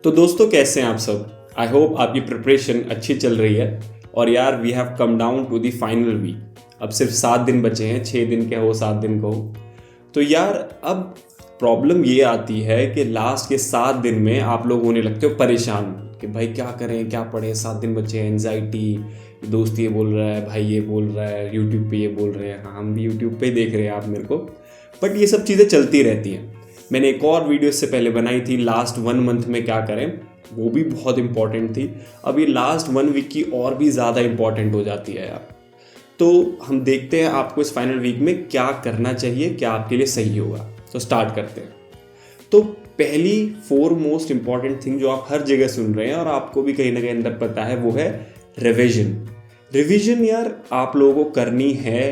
तो दोस्तों कैसे हैं आप सब। आई होप आपकी प्रिपरेशन अच्छी चल रही है। और यार we have come down to the final week. अब सिर्फ 7 दिन बचे हैं, 6 दिन के हो 7 दिन को। तो यार अब प्रॉब्लम ये आती है कि लास्ट के 7 दिन में आप लोग होने लगते हो परेशान कि भाई क्या करें क्या पढ़ें, 7 दिन बचे हैं, एनजाइटी, दोस्त ये बोल रहा है, भाई ये बोल रहा है, यूट्यूब पे ये बोल रहे हैं। हाँ, हम भी यूट्यूब पे ही देख रहे हैं आप मेरे को। बट ये सब चीज़ें चलती रहती हैं। मैंने एक और वीडियो इससे पहले बनाई थी, लास्ट 1 मंथ में क्या करें, वो भी बहुत इंपॉर्टेंट थी। अब ये लास्ट 1 वीक की और भी ज़्यादा इंपॉर्टेंट हो जाती है यार। तो हम देखते हैं आपको इस फाइनल वीक में क्या करना चाहिए, क्या आपके लिए सही होगा। तो स्टार्ट करते हैं। तो पहली 4 मोस्ट इंपॉर्टेंट थिंग जो आप हर जगह सुन रहे हैं और आपको भी कहीं ना कहीं अंदर पता है, वो है रिविजन। रिविजन यार आप लोगों को करनी है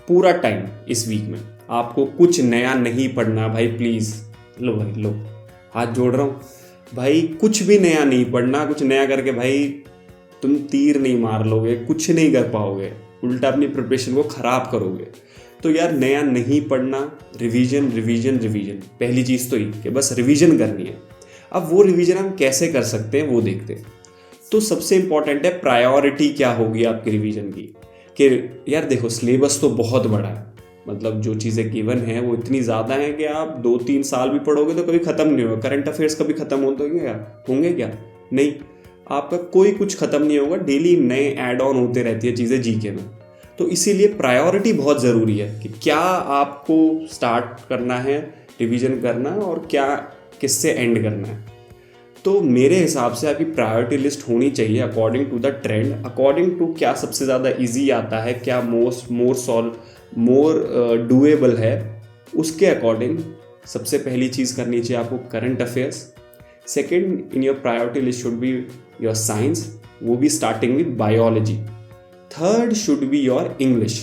पूरा टाइम। इस वीक में आपको कुछ नया नहीं पढ़ना भाई, प्लीज़। लो भाई लो, हाथ जोड़ रहा हूँ भाई, कुछ भी नया नहीं पढ़ना। कुछ नया करके भाई तुम तीर नहीं मार लोगे, कुछ नहीं कर पाओगे, उल्टा अपनी प्रिपरेशन को ख़राब करोगे। तो यार नया नहीं पढ़ना, रिवीजन रिवीजन रिवीजन। पहली चीज़ तो ये कि बस रिवीजन करनी है। अब वो रिवीजन हम कैसे कर सकते हैं वो देखते हैं। तो सबसे इंपॉर्टेंट है प्रायोरिटी क्या होगी आपकी रिवीजन की। कि यार देखो सिलेबस तो बहुत बड़ा है, मतलब जो चीज़ें गिवन है वो इतनी ज़्यादा है कि आप 2-3 साल भी पढ़ोगे तो कभी ख़त्म नहीं होगा। करंट अफेयर्स कभी ख़त्म होंगे क्या? नहीं, आपका कोई कुछ ख़त्म नहीं होगा। डेली नए ऐड ऑन होते रहती है चीज़ें जीके में। तो इसीलिए प्रायोरिटी बहुत ज़रूरी है कि क्या आपको स्टार्ट करना है रिवीजन करना और क्या किससे एंड करना है। तो मेरे हिसाब से आपकी प्रायोरिटी लिस्ट होनी चाहिए according to the trend, according to क्या सबसे ज़्यादा इजी आता है, क्या मोर डूएबल है, उसके अकॉर्डिंग सबसे पहली चीज़ करनी चाहिए आपको current affairs. Second in your priority list should be your science, वो भी starting with biology. Third should be your English.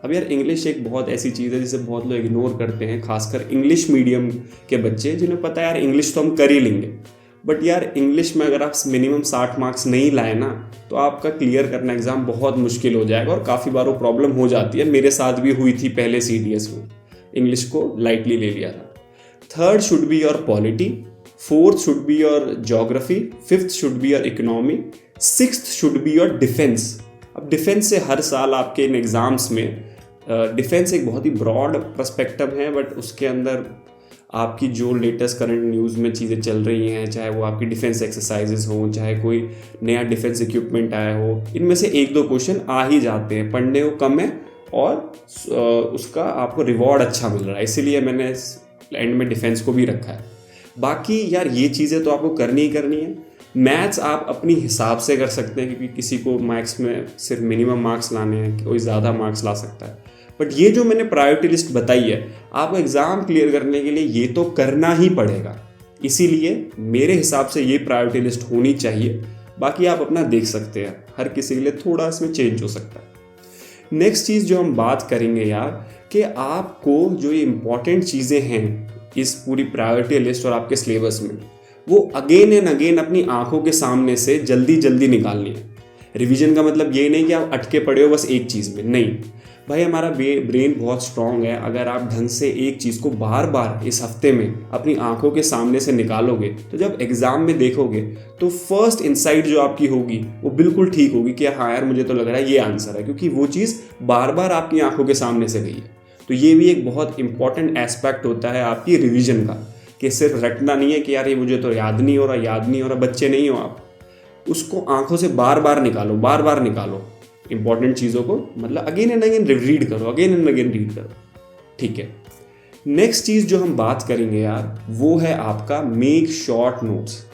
अब यार इंग्लिश एक बहुत ऐसी चीज़ है जिसे बहुत लोग इग्नोर करते हैं, खासकर इंग्लिश मीडियम के बच्चे, जिन्हें पता है यार इंग्लिश तो हम कर ही लेंगे। बट यार इंग्लिश में अगर आप मिनिमम 60 मार्क्स नहीं लाए ना, तो आपका क्लियर करना एग्ज़ाम बहुत मुश्किल हो जाएगा। और काफ़ी बार वो प्रॉब्लम हो जाती है, मेरे साथ भी हुई थी पहले CDS में। इंग्लिश को लाइटली ले लिया था। Third should be your polity, fourth should be your geography, fifth should be your economy, sixth should be your defence. अब डिफेंस से हर साल आपके इन एग्ज़ाम्स में डिफेंस एक बहुत ही ब्रॉड पर्सपेक्टिव है, बट उसके अंदर आपकी जो लेटेस्ट करंट न्यूज़ में चीज़ें चल रही हैं, चाहे वो आपकी डिफेंस एक्सरसाइजेज हों, चाहे कोई नया डिफेंस इक्विपमेंट आया हो, इनमें से 1-2 क्वेश्चन आ ही जाते हैं। पढ़ने को कम है और उसका आपको रिवॉर्ड अच्छा मिल रहा है, इसीलिए मैंने एंड में डिफेंस को भी रखा है। बाकी यार ये चीज़ें तो आपको करनी ही करनी है। मैथ्स आप अपनी हिसाब से कर सकते हैं, क्योंकि किसी को मैथ्स में सिर्फ मिनिमम मार्क्स लाने हैं, कोई ज़्यादा मार्क्स ला सकता है। बट ये जो मैंने प्रायोरिटी लिस्ट बताई है, आपको एग्ज़ाम क्लियर करने के लिए ये तो करना ही पड़ेगा। इसीलिए मेरे हिसाब से ये प्रायोरिटी लिस्ट होनी चाहिए। बाकी आप अपना देख सकते हैं, हर किसी के लिए थोड़ा इसमें चेंज हो सकता है। नेक्स्ट चीज़ जो हम बात करेंगे यार, कि आपको जो ये इंपॉर्टेंट चीज़ें हैं इस पूरी प्रायोरिटी लिस्ट और आपके सिलेबस में, वो अगेन एंड अगेन अपनी आंखों के सामने से जल्दी जल्दी निकालनी है। रिवीजन का मतलब ये नहीं कि आप अटके पड़े हो बस एक चीज़ में, नहीं भाई। हमारा ब्रेन बहुत स्ट्रांग है। अगर आप ढंग से एक चीज़ को बार बार इस हफ्ते में अपनी आंखों के सामने से निकालोगे, तो जब एग्ज़ाम में देखोगे तो फर्स्ट इंसाइट जो आपकी होगी वो बिल्कुल ठीक होगी कि हाँ यार मुझे तो लग रहा है ये आंसर है, क्योंकि वो चीज़ बार बार आपकी आंखों के सामने से गई है। तो ये भी एक बहुत इंपॉर्टेंट एस्पेक्ट होता है आपकी रिविजन का, कि सिर्फ रटना नहीं है कि यार ये मुझे तो याद नहीं हो रहा। बच्चे नहीं हो आप, उसको आंखों से बार बार निकालो इंपॉर्टेंट चीज़ों को, मतलब अगेन एंड अगेन रीड करो। ठीक है। नेक्स्ट चीज़ जो हम बात करेंगे यार, वो है आपका मेक शॉर्ट नोट्स।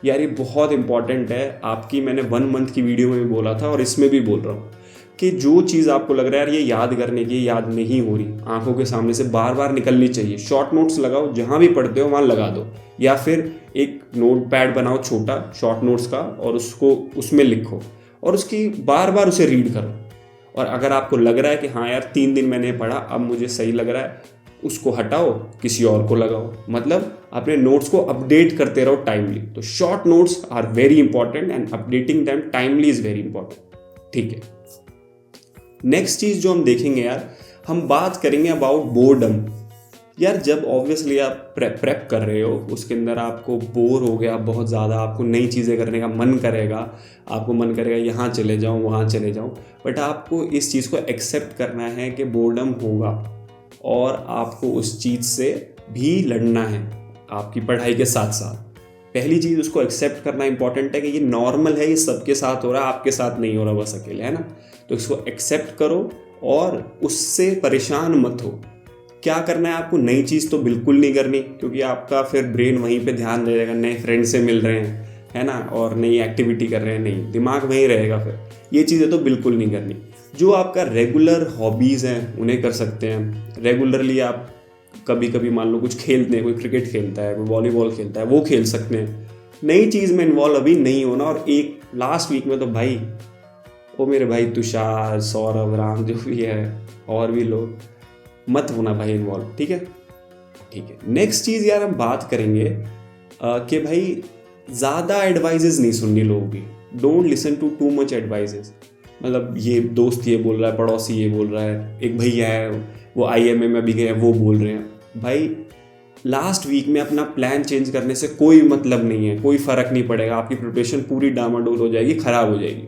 यार ये बहुत इंपॉर्टेंट है। आपकी मैंने 1 मंथ की वीडियो में भी बोला था और इसमें भी बोल रहा हूँ कि जो चीज़ आपको लग रहा है यार ये याद करने की याद नहीं हो रही, आंखों के सामने से बार बार निकलनी चाहिए। शॉर्ट नोट्स लगाओ, जहाँ भी पढ़ते हो वहाँ लगा दो, या फिर एक नोट पैड बनाओ छोटा शॉर्ट नोट्स का और उसको उसमें लिखो और उसकी बार बार उसे रीड करो। और अगर आपको लग रहा है कि हाँ यार 3 दिन मैंने पढ़ा, अब मुझे सही लग रहा है, उसको हटाओ, किसी और को लगाओ। मतलब अपने नोट्स को अपडेट करते रहो टाइमली। तो short notes are very important and updating them timely is very important. ठीक है। नेक्स्ट चीज़ जो हम देखेंगे यार, हम बात करेंगे अबाउट बोर्डम। यार जब ऑब्वियसली आप प्रेप कर रहे हो, उसके अंदर आपको बोर हो गया बहुत ज़्यादा, आपको नई चीज़ें करने का मन करेगा, आपको मन करेगा यहाँ चले जाऊँ वहाँ चले जाऊँ, बट आपको इस चीज़ को एक्सेप्ट करना है कि बोर्डम होगा और आपको उस चीज़ से भी लड़ना है आपकी पढ़ाई के साथ साथ। पहली चीज़ उसको एक्सेप्ट करना इंपॉर्टेंट है कि ये नॉर्मल है, ये सबके साथ हो रहा है, आपके साथ नहीं हो रहा बस अकेले, है ना। तो इसको एक्सेप्ट करो और उससे परेशान मत हो। क्या करना है आपको, नई चीज़ तो बिल्कुल नहीं करनी, क्योंकि आपका फिर ब्रेन वहीं पे ध्यान रहेगा, नए फ्रेंड से मिल रहे हैं, है ना, और नई एक्टिविटी कर रहे हैं, नहीं, दिमाग वहीं रहेगा फिर। ये चीज़ें तो बिल्कुल नहीं करनी। जो आपका रेगुलर हॉबीज़ हैं उन्हें कर सकते हैं। रेगुलरली आप कभी कभी मान लो कुछ खेलते हैं, कोई क्रिकेट खेलता है, कोई वॉलीबॉल खेलता है, वो खेल सकते हैं। नई चीज़ में इन्वॉल्व अभी नहीं होना। और एक लास्ट वीक में तो भाई वो मेरे भाई तुषार, सौरभ, राम जो भी है और भी लोग, मत होना भाई इन्वॉल्व, ठीक है। ठीक है, नेक्स्ट चीज़ यार हम बात करेंगे कि भाई ज़्यादा एडवाइजेस नहीं सुननी लोगों की। Don't listen to too much advices. मतलब ये दोस्त ये बोल रहा है, पड़ोसी ये बोल रहा है, एक भैया है वो IMA में भी गए वो बोल रहे हैं। भाई लास्ट वीक में अपना प्लान चेंज करने से कोई मतलब नहीं है, कोई फ़र्क नहीं पड़ेगा, आपकी प्रिपरेशन पूरी डामाडोल हो जाएगी, ख़राब हो जाएगी।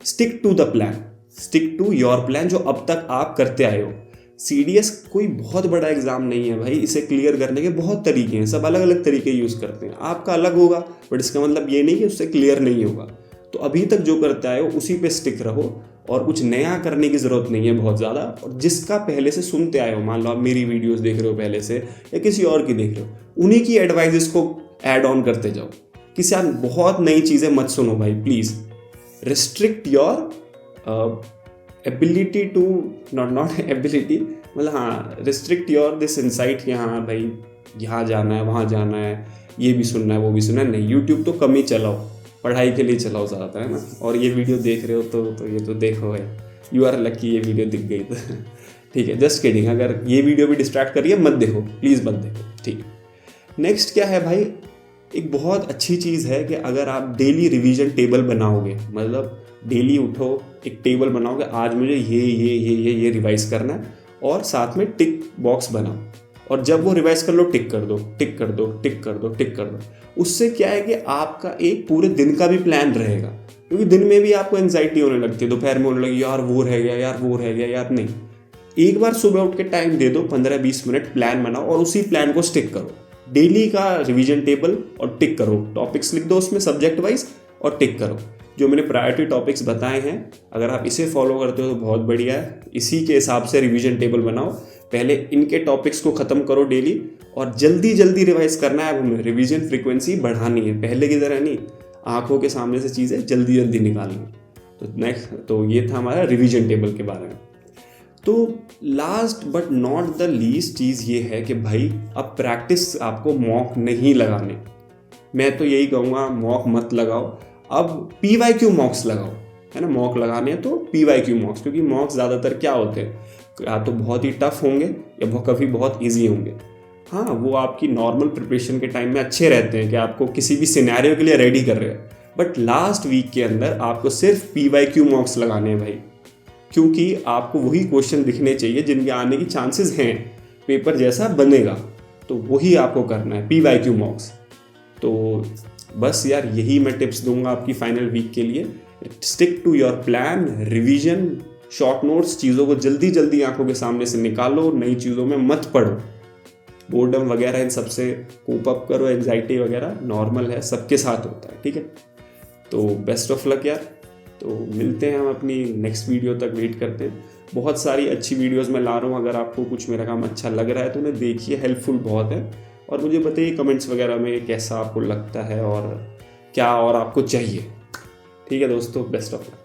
Stick to the plan, stick to your plan जो अब तक आप करते आए हो। CDS कोई बहुत बड़ा एग्जाम नहीं है भाई, इसे क्लियर करने के बहुत तरीके हैं, सब अलग अलग तरीके यूज़ करते हैं। आपका अलग होगा बट इसका मतलब ये नहीं कि उससे क्लियर नहीं होगा। तो अभी तक जो करते आए हो उसी पे स्टिक रहो और कुछ नया करने की ज़रूरत नहीं है बहुत ज़्यादा। और जिसका पहले से सुनते आए हो, मान लो आप मेरी वीडियोस देख रहे हो पहले से या किसी और की देख रहे हो, उन्हीं की एडवाइजेस को ऐड ऑन करते जाओ। किसी आप बहुत नई चीज़ें मत सुनो भाई please. Restrict your ability to not ability, मतलब हाँ, रिस्ट्रिक्ट योर दिस इनसाइट कि हाँ भाई यहाँ जाना है, वहाँ जाना है, ये भी सुनना है, वो भी सुनना है। नहीं, यूट्यूब तो कम ही चलाओ, पढ़ाई के लिए चलाओ ज़्यादातर, है ना। और ये वीडियो देख रहे हो तो ये तो देखो है, यू आर लकी ये वीडियो दिख गई तो ठीक है, जस्ट किडिंग। अगर ये वीडियो भी डिस्ट्रैक्ट करिए मत देखो, प्लीज़ मत देखो, ठीक है। नेक्स्ट क्या है भाई, एक बहुत अच्छी चीज़ है कि अगर आप डेली रिवीजन टेबल बनाओगे, मतलब डेली उठो एक टेबल बनाओगे, आज मुझे ये रिवाइज करना है, और साथ में टिक बॉक्स बनाओ, और जब वो रिवाइज कर लो टिक कर दो, टिक कर दो, टिक कर दो, टिक कर दो। उससे क्या है कि आपका एक पूरे दिन का भी प्लान रहेगा, क्योंकि दिन में भी आपको एंजाइटी होने लगती है, दोपहर में होने लगी यार वो रह गया, यार वो रह गया, यार नहीं। एक बार सुबह उठ के टाइम दे दो, 15-20 मिनट प्लान बनाओ और उसी प्लान को स्टिक करो। डेली का रिवीजन टेबल और टिक करो, टॉपिक्स लिख दो उसमें सब्जेक्ट वाइज और टिक करो। जो मैंने प्रायोरिटी टॉपिक्स बताए हैं, अगर आप इसे फॉलो करते हो तो बहुत बढ़िया है। इसी के हिसाब से रिवीजन टेबल बनाओ, पहले इनके टॉपिक्स को ख़त्म करो डेली, और जल्दी जल्दी रिवाइज करना है। अब हमें रिवीजन फ्रीक्वेंसी बढ़ानी है, पहले की तरह नहीं आंखों के सामने से चीज़ें जल्दी जल्दी निकालनी। तो नेक्स्ट, तो ये था हमारा रिवीजन टेबल के बारे में। तो last but not the least चीज़ ये है कि भाई अब प्रैक्टिस आपको मॉक नहीं लगाने। मैं तो यही कहूँगा, मॉक मत लगाओ, अब PYQ मॉक्स लगाओ, है ना। मॉक लगाने हैं तो PYQ मॉक्स, क्योंकि मॉक्स ज़्यादातर क्या होते हैं, या तो बहुत ही टफ होंगे या कभी बहुत ईजी होंगे। हाँ, वो आपकी नॉर्मल प्रिपरेशन के टाइम में अच्छे रहते हैं कि आपको किसी भी सिनेरियो के लिए रेडी कर रहे हैं, बट लास्ट वीक के अंदर आपको सिर्फ PYQ मॉक्स लगाने हैं भाई, क्योंकि आपको वही क्वेश्चन दिखने चाहिए जिनके आने की चांसेस हैं, पेपर जैसा बनेगा, तो वही आपको करना है, PYQ मॉक्स। तो बस यार यही मैं टिप्स दूंगा आपकी फाइनल वीक के लिए। Stick to your plan, revision, short notes, चीज़ों को जल्दी जल्दी आंखों के सामने से निकालो, नई चीज़ों में मत पढ़ो, बोर्डम वगैरह इन सबसे कोप अप करो, एंजाइटी वगैरह नॉर्मल है, सबके साथ होता है, ठीक है। तो बेस्ट ऑफ लक यार। तो मिलते हैं हम अपनी नेक्स्ट वीडियो तक, वेट करते हैं। बहुत सारी अच्छी वीडियोस मैं ला रहा हूँ, अगर आपको कुछ मेरा काम अच्छा लग रहा है तो उन्हें देखिए, हेल्पफुल बहुत है। और मुझे बताइए कमेंट्स वगैरह में कैसा आपको लगता है और क्या और आपको चाहिए, ठीक है दोस्तों। Best of luck.